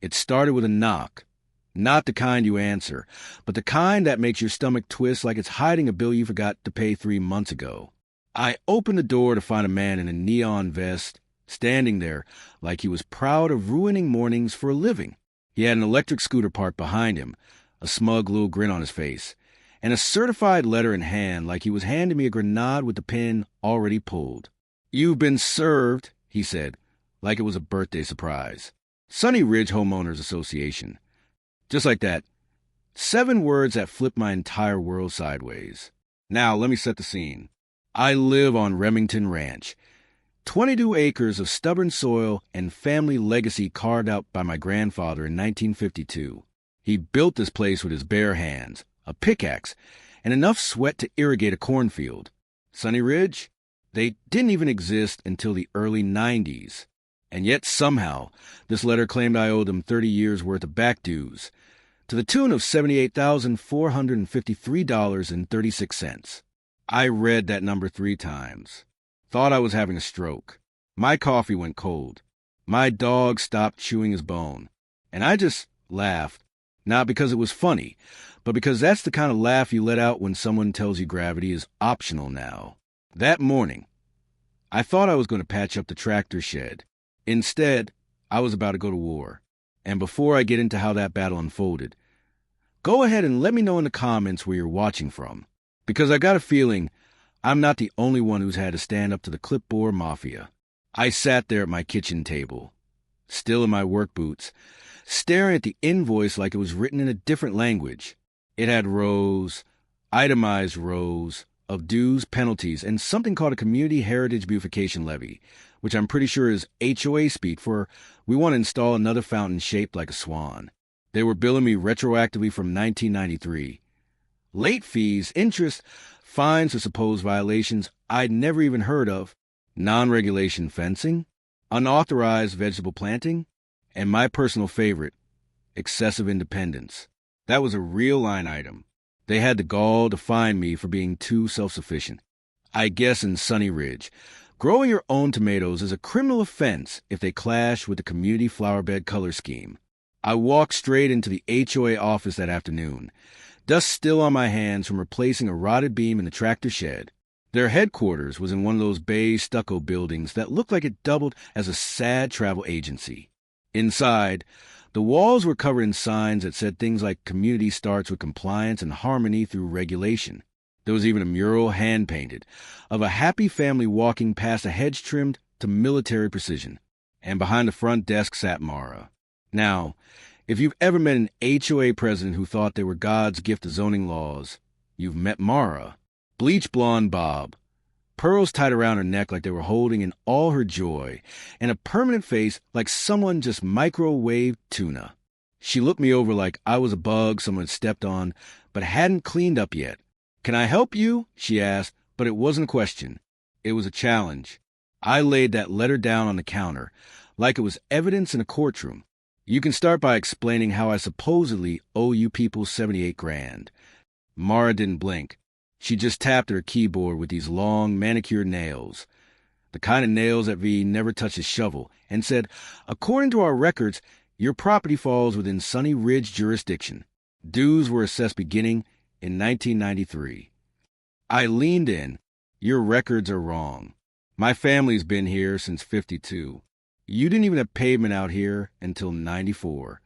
It started with a knock. Not the kind you answer, but the kind that makes your stomach twist like it's hiding a bill you forgot to pay 3 months ago. I opened the door to find a man in a neon vest, standing there like he was proud of ruining mornings for a living. He had an electric scooter parked behind him, a smug little grin on his face, and a certified letter in hand like he was handing me a grenade with the pin already pulled. "You've been served," he said, like it was a birthday surprise. Sunny Ridge Homeowners Association. Just like that. 7 words that flipped my entire world sideways. Now, let me set the scene. I live on Remington Ranch. 22 acres of stubborn soil and family legacy carved out by my grandfather in 1952. He built this place with his bare hands, a pickaxe, and enough sweat to irrigate a cornfield. Sunny Ridge? They didn't even exist until the early 90s. And yet somehow, this letter claimed I owed them 30 years' worth of back dues, to the tune of $78,453.36. I read that number 3 times. Thought I was having a stroke. My coffee went cold. My dog stopped chewing his bone. And I just laughed. Not because it was funny, but because that's the kind of laugh you let out when someone tells you gravity is optional now. That morning, I thought I was going to patch up the tractor shed. Instead, I was about to go to war. And before I get into how that battle unfolded, go ahead and let me know in the comments where you're watching from. Because I got a feeling I'm not the only one who's had to stand up to the clipboard mafia. I sat there at my kitchen table, still in my work boots, staring at the invoice like it was written in a different language. It had rows, itemized rows, of dues, penalties, and something called a Community Heritage Beautification Levy, which I'm pretty sure is HOA speak for we want to install another fountain shaped like a swan. They were billing me retroactively from 1993. Late fees, interest, fines for supposed violations I'd never even heard of, non-regulation fencing, unauthorized vegetable planting, and my personal favorite, excessive independence. That was a real line item. They had the gall to fine me for being too self-sufficient. I guess in Sunny Ridge, growing your own tomatoes is a criminal offense if they clash with the community flowerbed color scheme. I walked straight into the HOA office that afternoon, dust still on my hands from replacing a rotted beam in the tractor shed. Their headquarters was in one of those beige stucco buildings that looked like it doubled as a sad travel agency. Inside, the walls were covered in signs that said things like community starts with compliance and harmony through regulation. There was even a mural hand-painted of a happy family walking past a hedge trimmed to military precision. And behind the front desk sat Mara. Now, if you've ever met an HOA president who thought they were God's gift to zoning laws, you've met Mara. Bleach blonde bob, pearls tied around her neck like they were holding in all her joy, and a permanent face like someone just microwaved tuna. She looked me over like I was a bug someone had stepped on but hadn't cleaned up yet. "Can I help you?" she asked, but it wasn't a question. It was a challenge. I laid that letter down on the counter like it was evidence in a courtroom. "You can start by explaining how I supposedly owe you people 78 grand. Mara didn't blink. She just tapped at her keyboard with these long, manicured nails, the kind of nails that V never touched a shovel, and said, "According to our records, your property falls within Sunny Ridge jurisdiction. Dues were assessed beginning in 1993. I leaned in. "Your records are wrong. My family's been here since 52. You didn't even have pavement out here until 94.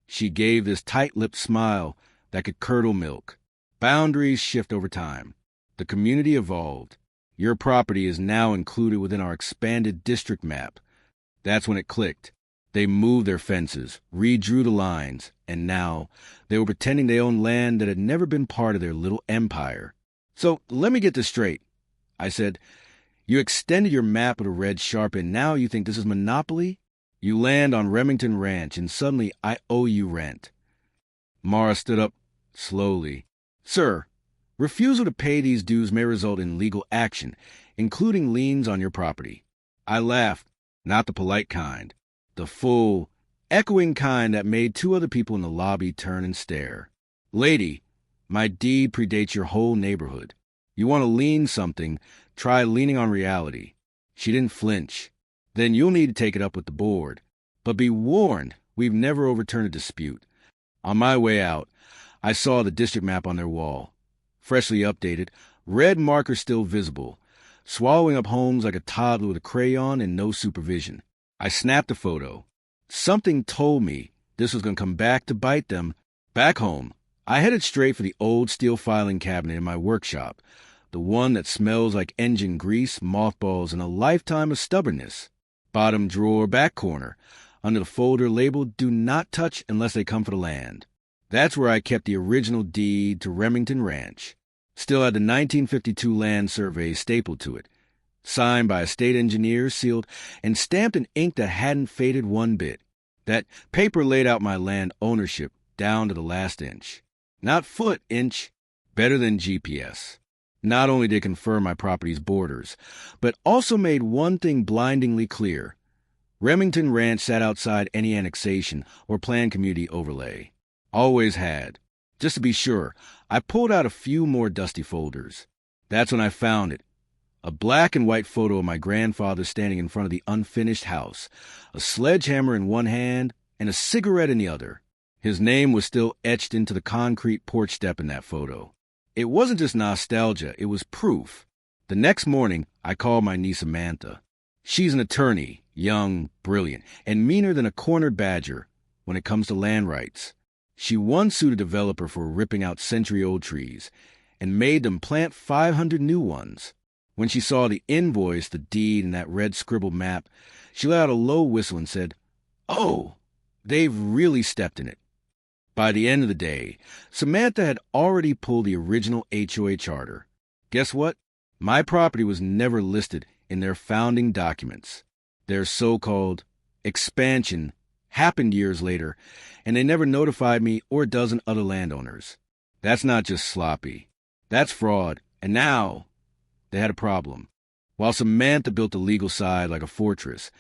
She gave this tight-lipped smile that could curdle milk. Boundaries shift over time. The community evolved. Your property is now included within our expanded district map. That's when it clicked. They moved their fences, redrew the lines, and now they were pretending they owned land that had never been part of their little empire. So let me get this straight," I said. "You extended your map with a red sharp, and now you think this is monopoly? You land on Remington Ranch, and suddenly I owe you rent." Mara stood up slowly. "Sir, refusal to pay these dues may result in legal action, including liens on your property." I laughed, not the polite kind, the full, echoing kind that made 2 other people in the lobby turn and stare. "Lady, my deed predates your whole neighborhood. You want to lien something, try leaning on reality." She didn't flinch. "Then you'll need to take it up with the board. But be warned, We've never overturned a dispute. On my way out, I saw the district map on their wall. Freshly updated, red marker still visible, swallowing up homes like a toddler with a crayon and no supervision. I snapped a photo. Something told me this was going to come back to bite them. Back home, I headed straight for the old steel filing cabinet in my workshop, the one that smells like engine grease, mothballs, and a lifetime of stubbornness. Bottom drawer, back corner, under the folder labeled "Do Not Touch Unless They Come for the Land." That's where I kept the original deed to Remington Ranch. Still had the 1952 land survey stapled to it, signed by a state engineer, sealed, and stamped in ink that hadn't faded one bit. That paper laid out my land ownership down to the last inch. Not foot, inch. Better than GPS. Not only did it confirm my property's borders, but also made one thing blindingly clear. Remington Ranch sat outside any annexation or planned community overlay. Always had. Just to be sure, I pulled out a few more dusty folders. That's when I found it. A black and white photo of my grandfather standing in front of the unfinished house, a sledgehammer in one hand and a cigarette in the other. His name was still etched into the concrete porch step in that photo. It wasn't just nostalgia, it was proof. The next morning, I called my niece Samantha. She's an attorney, young, brilliant, and meaner than a cornered badger when it comes to land rights. She once sued a developer for ripping out century-old trees and made them plant 500 new ones. When she saw the invoice, the deed, and that red scribbled map, she let out a low whistle and said, "Oh, they've really stepped in it." By the end of the day, Samantha had already pulled the original HOA charter. Guess what? My property was never listed in their founding documents. Their so-called expansion happened years later, and they never notified me or a dozen other landowners. That's not just sloppy. That's fraud. And now they had a problem. While Samantha built the legal side like a fortress,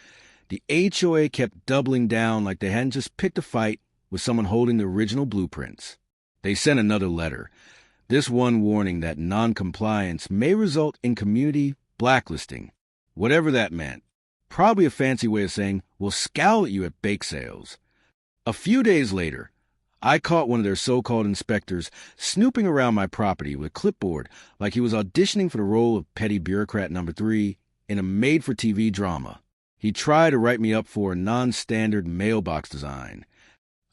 the HOA kept doubling down like they hadn't just picked a fight with someone holding the original blueprints. They sent another letter, this one warning that non-compliance may result in community blacklisting, whatever that meant. Probably a fancy way of saying, we'll scowl at you at bake sales. A few days later, I caught one of their so-called inspectors snooping around my property with a clipboard like he was auditioning for the role of petty bureaucrat number 3 in a made-for-TV drama. He tried to write me up for a non-standard mailbox design.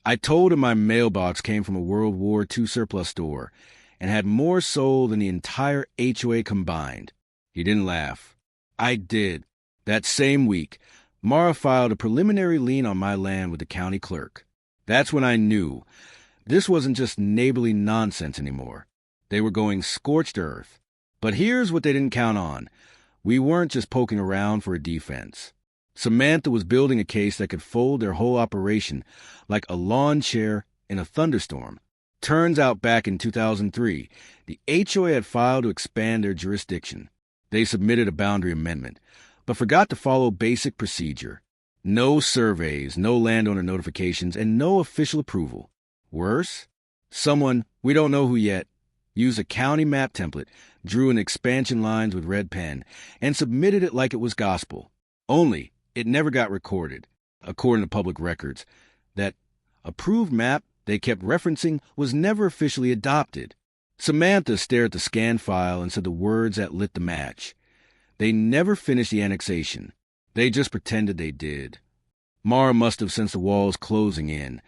I told him my mailbox came from a World War II surplus store and had more soul than the entire HOA combined. He didn't laugh. I did. That same week, Mara filed a preliminary lien on my land with the county clerk. That's when I knew this wasn't just neighborly nonsense anymore. They were going scorched earth. But here's what they didn't count on. We weren't just poking around for a defense. Samantha was building a case that could fold their whole operation like a lawn chair in a thunderstorm. Turns out back in 2003, the HOA had filed to expand their jurisdiction. They submitted a boundary amendment, but forgot to follow basic procedure. No surveys, no landowner notifications, and no official approval. Worse, someone, we don't know who yet, used a county map template, drew in expansion lines with red pen, and submitted it like it was gospel. Only, it never got recorded, according to public records. That approved map they kept referencing was never officially adopted. Samantha stared at the scan file and said the words that lit the match. They never finished the annexation. They just pretended they did. Mara must have sensed the walls closing in,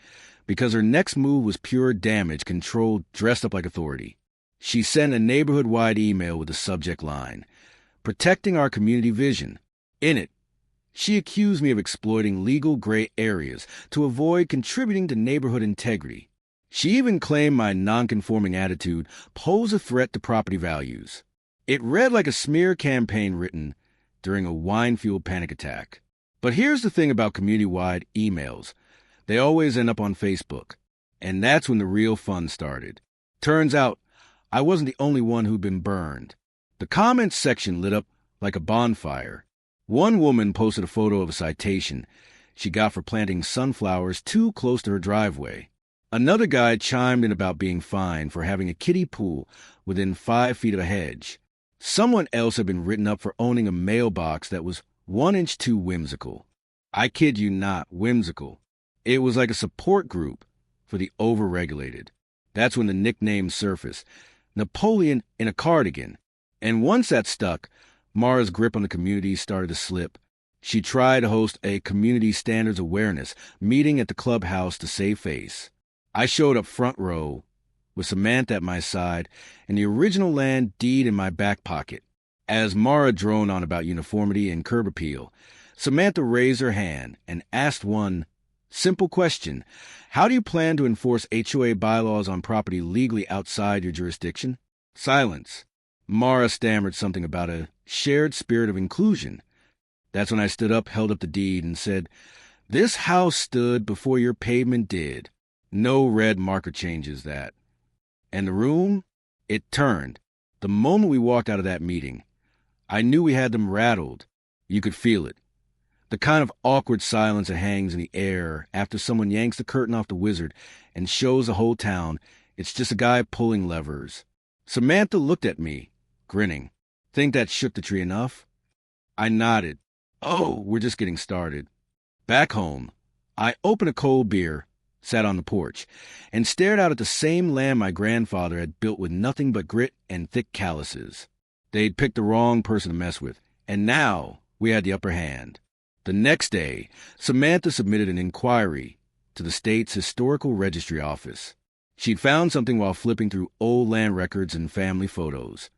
because her next move was pure damage control dressed up like authority. She sent a neighborhood-wide email with the subject line, "Protecting our community vision." In it, she accused me of exploiting legal gray areas to avoid contributing to neighborhood integrity. She even claimed my nonconforming attitude posed a threat to property values. It read like a smear campaign written during a wine-fueled panic attack. But here's the thing about community-wide emails. They always end up on Facebook. And that's when the real fun started. Turns out, I wasn't the only one who'd been burned. The comments section lit up like a bonfire. One woman posted a photo of a citation she got for planting sunflowers too close to her driveway. Another guy chimed in about being fined for having a kiddie pool within 5 feet of a hedge. Someone else had been written up for owning a mailbox that was 1 inch too whimsical. I kid you not, whimsical. It was like a support group for the overregulated. That's when the nickname surfaced. Napoleon in a cardigan. And once that stuck, Mara's grip on the community started to slip. She tried to host a community standards awareness meeting at the clubhouse to save face. I showed up front row with Samantha at my side and the original land deed in my back pocket. As Mara droned on about uniformity and curb appeal, Samantha raised her hand and asked one simple question. How do you plan to enforce HOA bylaws on property legally outside your jurisdiction? Silence. Mara stammered something about a shared spirit of inclusion. That's when I stood up, held up the deed, and said, "This house stood before your pavement did. No red marker changes that." And the room, it turned. The moment we walked out of that meeting, I knew we had them rattled. You could feel it. The kind of awkward silence that hangs in the air after someone yanks the curtain off the wizard and shows the whole town it's just a guy pulling levers. Samantha looked at me, grinning. Think that shook the tree enough? I nodded. Oh, we're just getting started. Back home, I opened a cold beer, sat on the porch, and stared out at the same land my grandfather had built with nothing but grit and thick calluses. They'd picked the wrong person to mess with, and now we had the upper hand. The next day, Samantha submitted an inquiry to the state's historical registry office. She'd found something while flipping through old land records and family photos.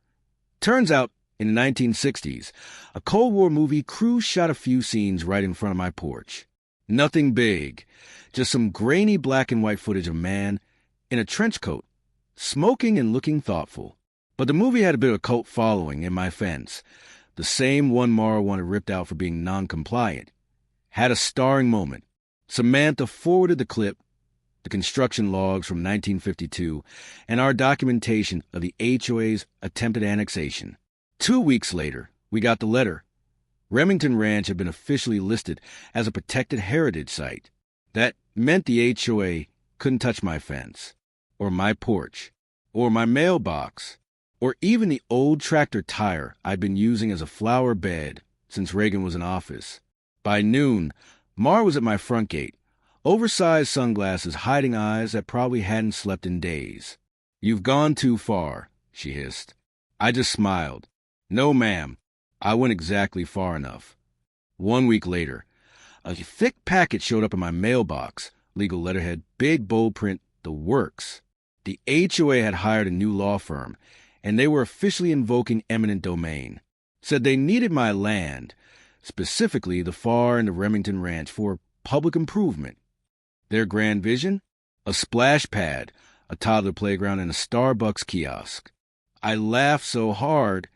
Turns out, in the 1960s, a Cold War movie crew shot a few scenes right in front of my porch. Nothing big, just some grainy black and white footage of a man in a trench coat, smoking and looking thoughtful. But the movie had a bit of a cult following in my fence. The same one Mara wanted ripped out for being non-compliant. Had a starring moment. Samantha forwarded the clip, the construction logs from 1952, and our documentation of the HOA's attempted annexation. 2 weeks later, we got the letter. Remington Ranch had been officially listed as a protected heritage site. That meant the HOA couldn't touch my fence, or my porch, or my mailbox, or even the old tractor tire I'd been using as a flower bed since Reagan was in office. By noon, Mar was at my front gate, oversized sunglasses hiding eyes that probably hadn't slept in days. "You've gone too far," she hissed. I just smiled. "No, ma'am. I went exactly far enough." 1 week later, a thick packet showed up in my mailbox. Legal letterhead, big bold print, the works. The HOA had hired a new law firm, and they were officially invoking eminent domain. Said they needed my land, specifically the far end of Remington Ranch, for public improvement. Their grand vision? A splash pad, a toddler playground, and a Starbucks kiosk. I laughed so hard,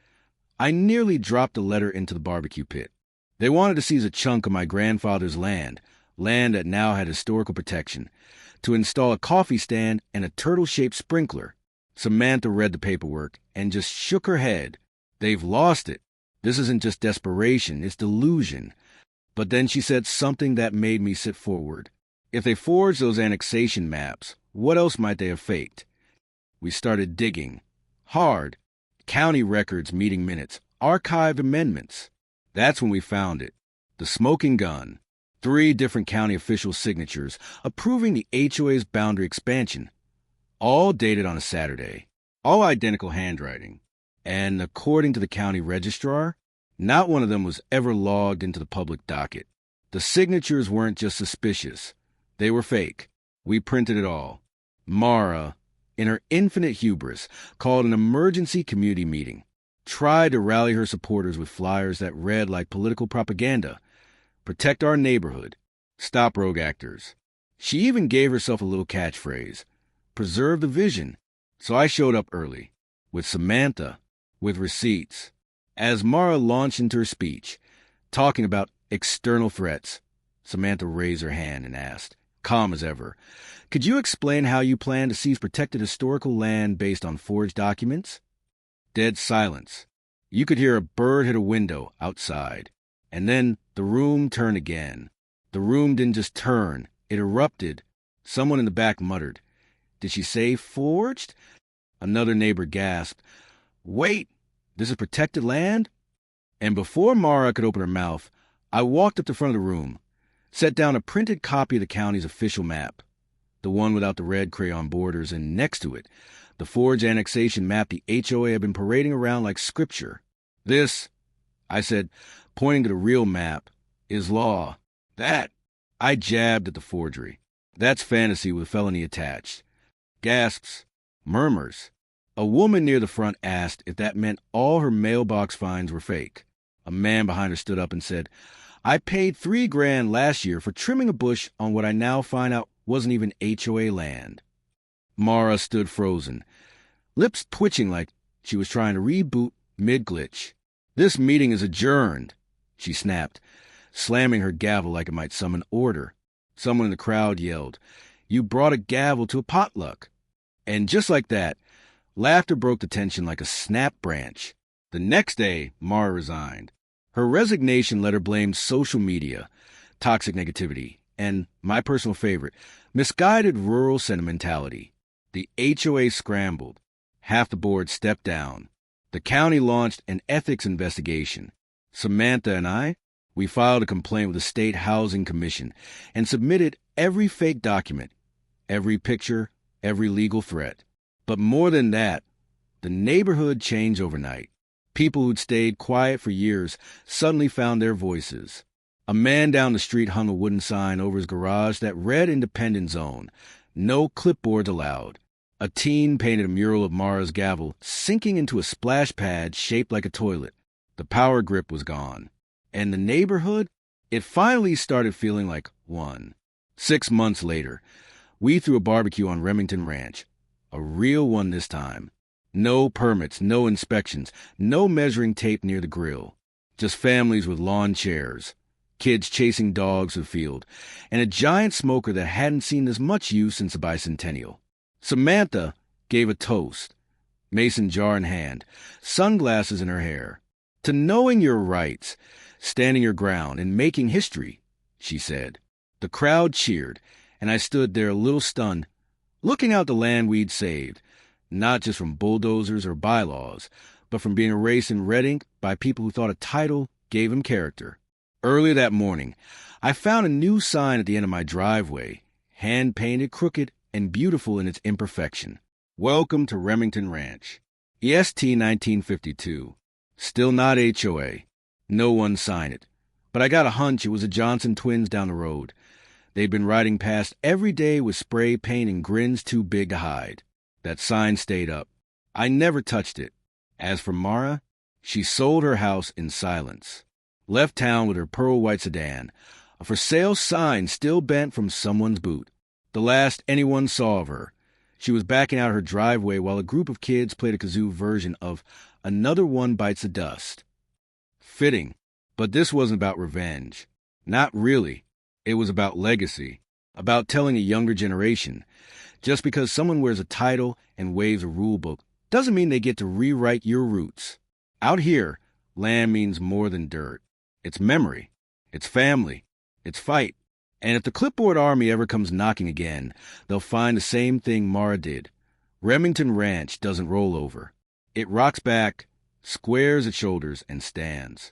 I nearly dropped the letter into the barbecue pit. They wanted to seize a chunk of my grandfather's land that now had historical protection, to install a coffee stand and a turtle-shaped sprinkler. Samantha read the paperwork and just shook her head. They've lost it. This isn't just desperation, it's delusion. But then she said something that made me sit forward. If they forged those annexation maps, what else might they have faked? We started digging. Hard. County records, meeting minutes, archived amendments. That's when we found it. The smoking gun. 3 different county official signatures approving the HOA's boundary expansion. All dated on a Saturday. All identical handwriting. And according to the county registrar, not one of them was ever logged into the public docket. The signatures weren't just suspicious. They were fake. We printed it all. Mara, in her infinite hubris, called an emergency community meeting. Tried to rally her supporters with flyers that read like political propaganda. Protect our neighborhood. Stop rogue actors. She even gave herself a little catchphrase. Preserve the vision. So I showed up early. With Samantha. With receipts. As Mara launched into her speech, talking about external threats, Samantha raised her hand and asked, calm as ever, "Could you explain how you plan to seize protected historical land based on forged documents?" Dead silence. You could hear a bird hit a window outside. And then the room turned again. The room didn't just turn, it erupted. Someone in the back muttered, "Did she say forged?" Another neighbor gasped, "Wait, this is protected land?" And before Mara could open her mouth, I walked up to the front of the room. set down a printed copy of the county's official map, the one without the red crayon borders, and next to it, the forged annexation map the HOA had been parading around like scripture. "This," I said, pointing to the real map, "is law. That," I jabbed at the forgery, "that's fantasy with felony attached." Gasps, murmurs. A woman near the front asked if that meant all her mailbox fines were fake. A man behind her stood up and said, "I paid $3,000 last year for trimming a bush on what I now find out wasn't even HOA land." Mara stood frozen, lips twitching like she was trying to reboot mid-glitch. "This meeting is adjourned," she snapped, slamming her gavel like it might summon order. Someone in the crowd yelled, "You brought a gavel to a potluck." And just like that, laughter broke the tension like a snap branch. The next day, Mara resigned. Her resignation letter blamed social media, toxic negativity, and, my personal favorite, misguided rural sentimentality. The HOA scrambled. Half the board stepped down. The county launched an ethics investigation. Samantha and I, we filed a complaint with the State Housing Commission and submitted every fake document, every picture, every legal threat. But more than that, the neighborhood changed overnight. People who'd stayed quiet for years suddenly found their voices. A man down the street hung a wooden sign over his garage that read Independent Zone, "No clipboards allowed." A teen painted a mural of Mara's gavel sinking into a splash pad shaped like a toilet. The power grip was gone. And the neighborhood? It finally started feeling like one. 6 months later, we threw a barbecue on Remington Ranch. A real one this time. No permits, no inspections, no measuring tape near the grill. Just families with lawn chairs, kids chasing dogs to the field, and a giant smoker that hadn't seen as much use since the bicentennial. Samantha gave a toast, mason jar in hand, sunglasses in her hair, to knowing your rights, standing your ground, and making history, she said. The crowd cheered, and I stood there a little stunned, looking out the land we'd saved, not just from bulldozers or bylaws, but from being erased in red ink by people who thought a title gave them character. Early that morning, I found a new sign at the end of my driveway, hand-painted, crooked, and beautiful in its imperfection. "Welcome to Remington Ranch. EST 1952. Still not HOA. No one signed it. But I got a hunch it was the Johnson twins down the road. They'd been riding past every day with spray paint and grins too big to hide. That sign stayed up. I never touched it. As for Mara, she sold her house in silence. Left town with her pearl white sedan, a for sale sign still bent from someone's boot. The last anyone saw of her, she was backing out her driveway while a group of kids played a kazoo version of Another One Bites the Dust. Fitting, but this wasn't about revenge. Not really. It was about legacy, about telling a younger generation. Just because someone wears a title and waves a rule book doesn't mean they get to rewrite your roots. Out here, land means more than dirt. It's memory. It's family. It's fight. And if the clipboard army ever comes knocking again, they'll find the same thing Mara did. Remington Ranch doesn't roll over. It rocks back, squares its shoulders, and stands.